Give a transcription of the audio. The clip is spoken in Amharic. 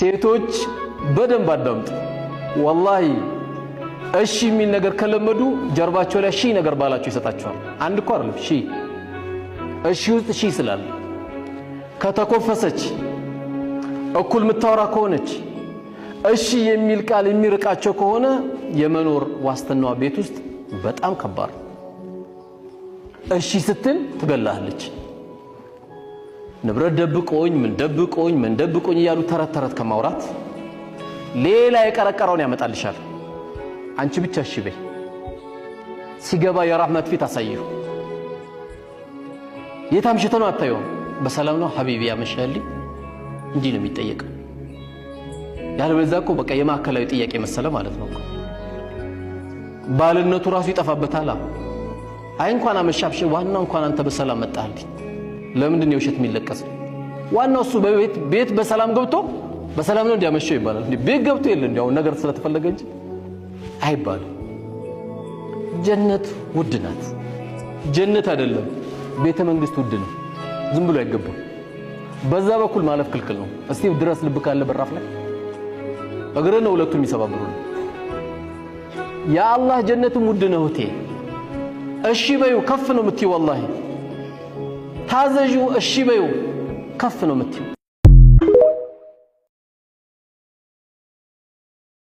ሴቶች በደንብ አዳምጡ። ወላሂ እሺ የሚል ነገር ከለመዱ ጀርባቸው ላይ ሺህ ነገር ባላቸው ይሰጣቸዋል። አንድ እኮ አይደለም ሺህ። እሺ ውስጥ ሺህ ስላለ ከተኮፈሰች እኩል የምታወራ ከሆነች እሺ የሚል ቃል የሚርቃቸው ከሆነ የመኖር ዋስትናዋ ቤት ውስጥ በጣም ከባድ። እሺ ስትል ትገላለች። ንብረት ደብቆኝ ምን ደብቆኝ እያሉ ተረት ተረት ከማውራት ሌላ የቀረቀረውን ያመጣልሻል። አንቺ ብቻ እሺ በይ። ሲገባ የራህመት ፊት አሳየው። የታምሽተ ነው አታየው። በሰላም ነው ሐቢቢ ያመሻልኝ እንዲህ ነው የሚጠየቀው። ያለበለዚያ እኮ በቃ የማዕከላዊ ጥያቄ መሰለ ማለት ነው። ባልነቱ ራሱ ይጠፋበታል። አይ እንኳን አመሻብሽ፣ ዋናው እንኳን አንተ በሰላም መጣህልኝ። ለምንድን ነው የውሸት የሚለቀስ? ዋናው እሱ ቤት በሰላም ገብቶ በሰላም ነው እንዲያመሸው ይባላል። ቤት ገብቶ የለ እንዲያው ነገር ስለተፈለገ እንጂ አይባልም። ጀነት ውድ ናት። ጀነት አይደለም ቤተ መንግስት ውድ ነው። ዝም ብሎ አይገባም። በዛ በኩል ማለፍ ክልክል ነው። እስቲ ድረስ ልብ ካለ በራፍ ላይ እግረን ነው ሁለቱም ይሰባብሩ። ያ አላህ ጀነትም ውድ ነው እህቴ። እሺ በዩ ከፍ ነው የምትይው። ወላሂ ታዘዡ እሺ በዩ ከፍ ነው የምትይው።